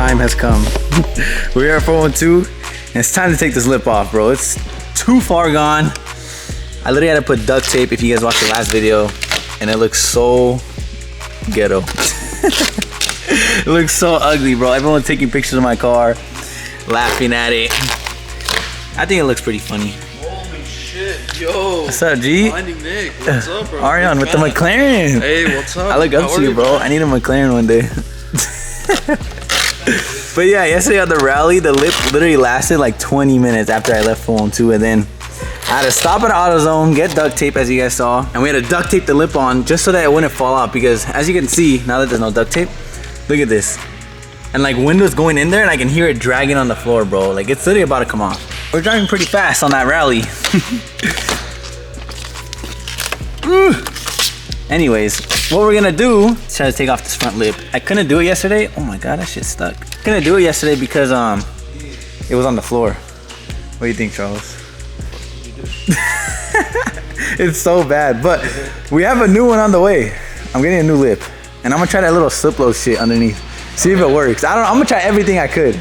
time has come. We are at 412, and it's time to take this lip off, bro. It's too far gone. I literally had to put duct tape, if you guys watched the last video, and it looks so ghetto. It looks so ugly, bro. Everyone's taking pictures of my car, laughing at it. I think it looks pretty funny. Holy shit, yo. What's up, G? FindingNick, what's up, bro? Arion with the McLaren. Hey, what's up? I look up to you, bro. I need a McLaren one day. But yeah, yesterday at the rally, the lip literally lasted like 20 minutes after I left 412, and then I had to stop at AutoZone, get duct tape as you guys saw, and we had to duct tape the lip on just so that it wouldn't fall out, because as you can see, now that there's no duct tape, look at this. And like windows going in there, and I can hear it dragging on the floor, bro. Like it's literally about to come off. We're driving pretty fast on that rally. Anyways, what we're gonna do is try to take off this front lip. I couldn't do it yesterday. Oh my god, that shit's stuck. Couldn't do it yesterday because it was on the floor. What do you think, Charles? It's so bad, but we have a new one on the way. I'm getting a new lip, and I'm gonna try that little slip-load shit underneath. See if it works. I'm gonna try everything I could.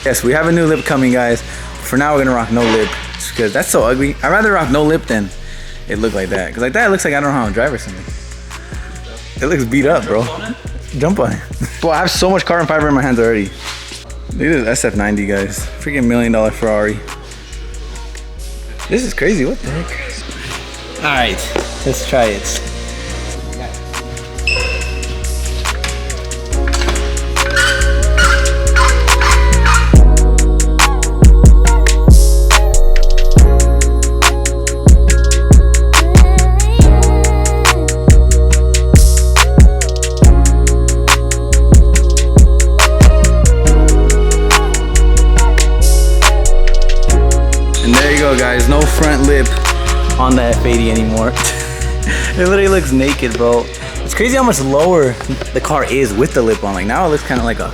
Yes, we have a new lip coming, guys. For now, we're gonna rock no lip because that's so ugly. I'd rather rock no lip than it look like that. Cause like that, it looks like I don't know how to drive or something. It looks beat up, bro. Jump on it. Well, I have so much carbon fiber in my hands already. Look at this SF90, guys. Freaking $1 million Ferrari. This is crazy. What the heck? All right, let's try it. Guys, no front lip on the F80 anymore. It literally looks naked, bro. It's crazy how much lower the car is with the lip on. Like now it looks kind of like a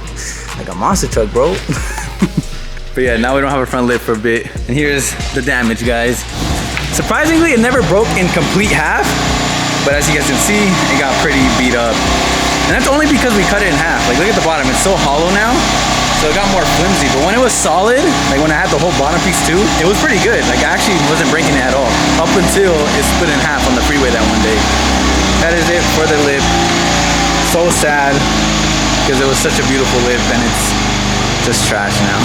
monster truck, bro. But yeah, now we don't have a front lip for a bit. And here's the damage, guys. Surprisingly, it never broke in complete half, but as you guys can see, it got pretty beat up. And that's only because we cut it in half. Like look at the bottom, it's so hollow now. So it got more flimsy, but when it was solid, like when I had the whole bottom piece too, it was pretty good. Like I actually wasn't breaking it at all. Up until it split in half on the freeway that one day. That is it for the lip. So sad, because it was such a beautiful lip and it's just trash now.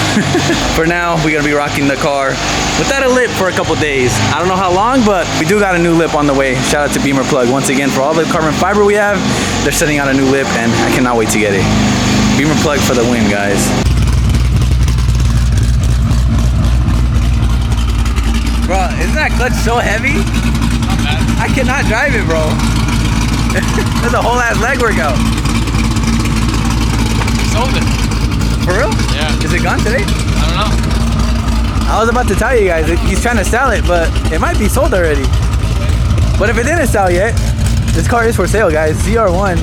For now, we're gonna be rocking the car without a lip for a couple days. I don't know how long, but we do got a new lip on the way. Shout out to Beamer Plug once again for all the carbon fiber we have. They're sending out a new lip and I cannot wait to get it. Beamer Plug for the win, guys. Bro, isn't that clutch so heavy? Not bad. I cannot drive it, bro. That's a whole ass leg workout. Sold it. For real? Yeah. Is it gone today? I don't know. I was about to tell you guys, he's trying to sell it, but it might be sold already. But if it didn't sell yet, this car is for sale, guys. ZR1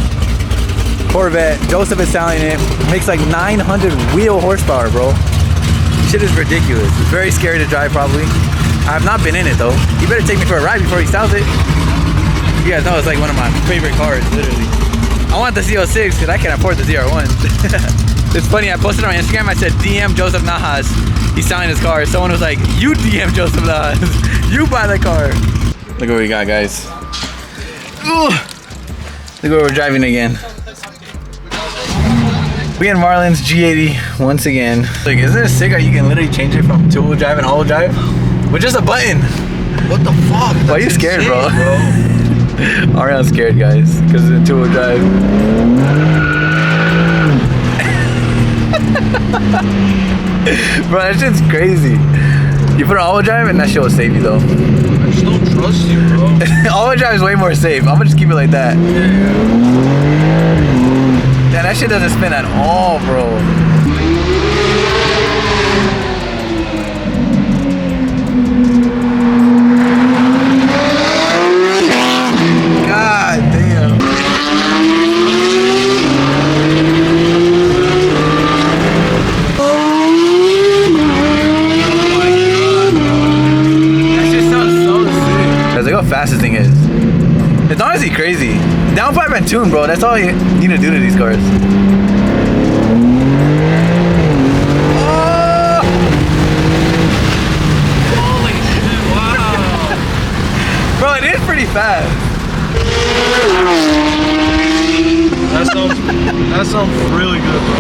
Corvette. Joseph is selling it. Makes like 900 wheel horsepower, bro. Shit is ridiculous. It's very scary to drive, probably. I have not been in it though. You better take me for a ride before he sells it. You guys know it's like one of my favorite cars, literally. I want the Z06 because I can't afford the ZR1. It's funny, I posted on Instagram, I said DM Joseph Nahas. He's selling his car. Someone was like, you DM Joseph Nahas. You buy the car. Look what we got, guys. Ugh. Look what we're driving again. We in Marlin's G80 once again. Like, isn't it sick how you can literally change it from two-wheel drive and all-wheel drive with just a button? What the fuck? Why are you scared, insane, bro? Ariana's scared, guys, because it's a two-wheel drive. Bro, that shit's crazy. You put an all-wheel drive and that shit will save you, though. I just don't trust you, bro. All-wheel drive is way more safe. I'm gonna just keep it like that. Yeah, that shit doesn't spin at all, bro. God damn. That shit sounds so sick. Guys, look how fast this thing is. It's honestly crazy. Downpipe and tune, bro. That's all you need to do to these cars. That sounds really good, bro.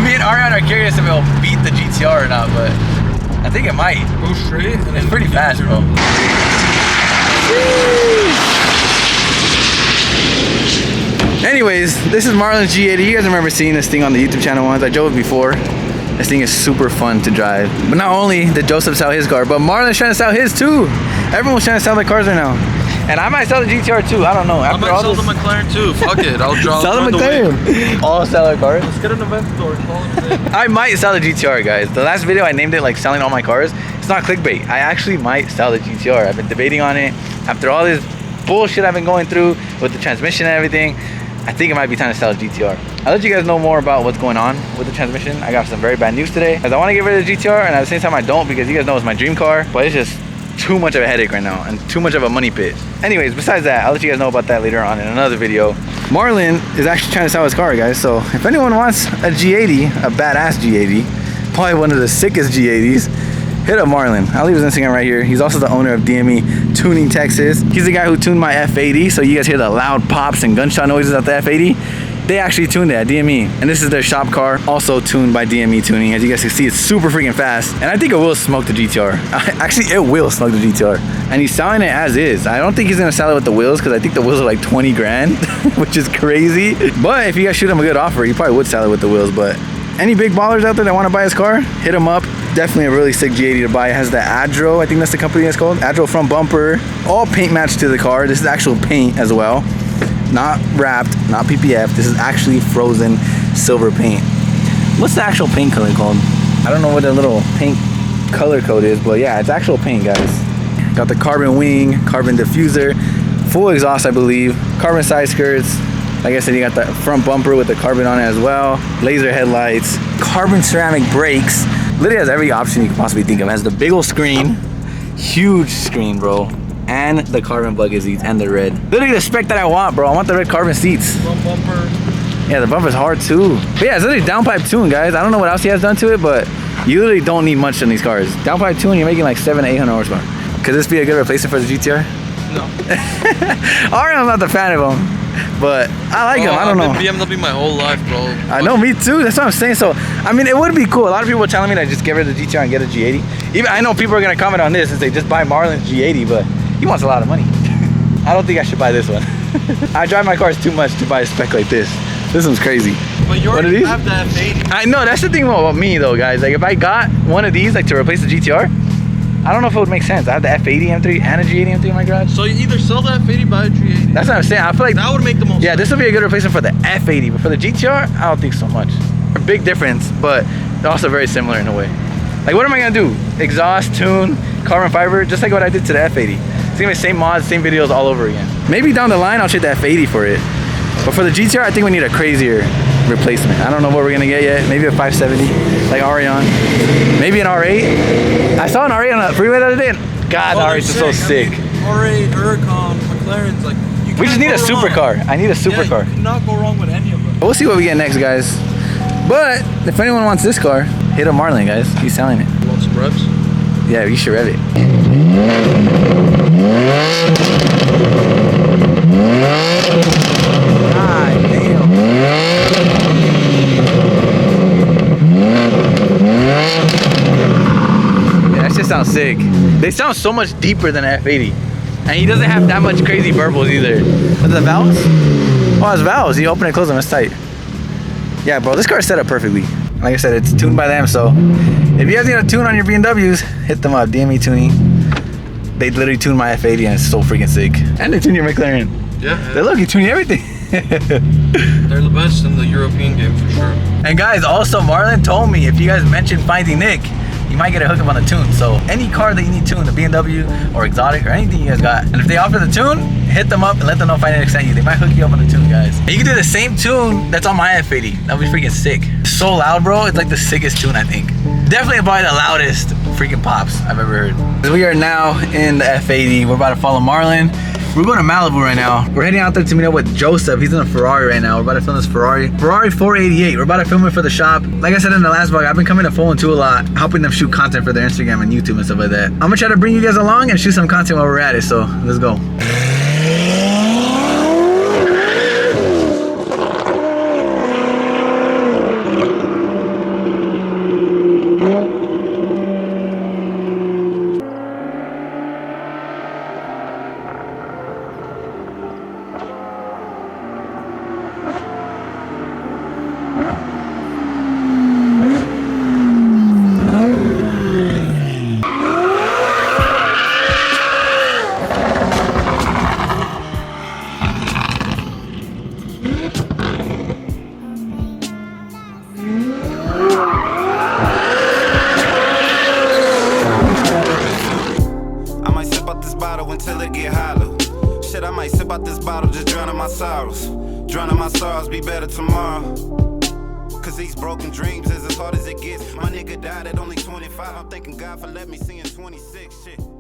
Me and Ariane are curious if it'll beat the GTR or not, but I think it might. Go straight. And It's pretty fast, bro. Anyways, this is Marlin's G80. You guys remember seeing this thing on the YouTube channel once. I drove it before. This thing is super fun to drive. But not only did Joseph sell his car, but Marlin's trying to sell his too. Everyone's trying to sell their cars right now. And I might sell the GTR too. I don't know. I might sell the McLaren too. Fuck it. I'll draw. Sell the McLaren. All sell our cars. Let's get an event store. Call it a day. I might sell the GTR, guys. The last video I named it like selling all my cars. It's not clickbait. I actually might sell the GTR. I've been debating on it. After all this bullshit I've been going through with the transmission and everything, I think it might be time to sell the GTR. I'll let you guys know more about what's going on with the transmission. I got some very bad news today, because I want to get rid of the GTR, and at the same time I don't, because you guys know it's my dream car, but it's just too much of a headache right now, and too much of a money pit. Anyways, besides that, I'll let you guys know about that later on in another video. Marlin is actually trying to sell his car, guys, so if anyone wants a G80, a badass G80, probably one of the sickest G80s, hit up Marlin. I'll leave his Instagram right here. He's also the owner of DME Tuning Texas. He's the guy who tuned my F80, so you guys hear the loud pops and gunshot noises at the F80. They actually tuned it at DME, and this is their shop car, also tuned by DME Tuning. As you guys can see, it's super freaking fast, and I think it will smoke the GTR. Actually, it will smoke the GTR, and he's selling it as is. I don't think he's gonna sell it with the wheels, because I think the wheels are like 20 grand, which is crazy. But if you guys shoot him a good offer, he probably would sell it with the wheels. But any big ballers out there that want to buy his car, hit him up. Definitely a really sick G80 to buy. It has the Adro, I think that's the company it's called. Adro front bumper, all paint matched to the car. This is actual paint as well. Not wrapped, not PPF. This is actually frozen silver paint. What's the actual paint color called? I don't know what the little paint color code is, but yeah, it's actual paint, guys. Got the carbon wing, carbon diffuser, full exhaust, I believe, carbon side skirts. Like I said, you got the front bumper with the carbon on it as well. Laser headlights, carbon ceramic brakes. Literally has every option you could possibly think of. It has the big old screen, huge screen, bro. And the carbon bucket seats and the red. Literally the spec that I want, bro. I want the red carbon seats. Front bumper. Yeah, the bumper's hard too. But yeah, it's literally downpipe tune, guys. I don't know what else he has done to it, but you literally don't need much in these cars. Downpipe tune, you're making like 700 to 800 horsepower. Could this be a good replacement for the GTR? No. I'm not the fan of him, but I like him. I don't know. I've been BMW my whole life, bro. I know, me too. That's what I'm saying. So, I mean, it would be cool. A lot of people are telling me to just get rid of the GTR and get a G80. Even I know people are gonna comment on this and say just buy Marlin's G80, but he wants a lot of money. I don't think I should buy this one. I drive my cars too much to buy a spec like this. This one's crazy. But you already have the F80. I know, that's the thing about me though, guys. Like if I got one of these like to replace the GTR, I don't know if it would make sense. I have the F80 M3 and a G80 M3 in my garage. So you either sell the F80, buy a G80. That's what I'm saying. I feel like that would make the most sense. This would be a good replacement for the F80, but for the GTR, I don't think so much. A big difference, but they're also very similar in a way. Like what am I gonna do? Exhaust, tune, carbon fiber, just like what I did to the F80. It's gonna be the same mods, same videos all over again. Maybe down the line I'll trade the F80 for it. But for the GTR, I think we need a crazier replacement. I don't know what we're gonna get yet. Maybe a 570, like Ariane. Maybe an R8. I saw an R8 on the freeway the other day, and God, the R8 is so sick. I mean, R8, Huracan, McLaren's like. We just need a supercar. I need a supercar. You cannot go wrong with any of them. We'll see what we get next, guys. But if anyone wants this car, hit up Marlin, guys. He's selling it. You want some revs? Yeah, you should rev it. God damn. Yeah, that shit sounds sick. They sound so much deeper than an F80. And he doesn't have that much crazy burbles either. What's the valves? Oh, it's valves. You open and close them, it's tight. Yeah, bro, this car is set up perfectly. Like I said, it's tuned by them, so if you guys need a tune on your BMWs, hit them up, DME Tuning. They literally tuned my F80 and it's so freaking sick. And they tune your McLaren. Yeah. They look, you tune everything. They're the best in the European game for sure. And guys, also Marlin told me if you guys mention FindingNick, you might get a hookup on the tune. So any car that you need tuned, the BMW or exotic or anything you guys got, and if they offer the tune, hit them up and let them know FindingNick sent you. They might hook you up on the tune, guys. And you can do the same tune that's on my F80. That'd be freaking sick. So loud, bro. It's like the sickest tune, I think. Definitely probably the loudest freaking pops I've ever heard. We are now in the F80. We're about to follow Marlin. We're going to Malibu right now. We're heading out there to meet up with Joseph. He's in a Ferrari right now. We're about to film this Ferrari 488. We're about to film it for the shop. Like I said in the last vlog, I've been coming to Phone 2 a lot, helping them shoot content for their Instagram and YouTube and stuff like that. I'm gonna try to bring you guys along and shoot some content while we're at it, so let's go. Until it get hollow. Shit, I might sip out this bottle, just drowning my sorrows. Drowning my sorrows, be better tomorrow. Cause these broken dreams is as hard as it gets. My nigga died at only 25. I'm thanking God for letting me see in 26. Shit.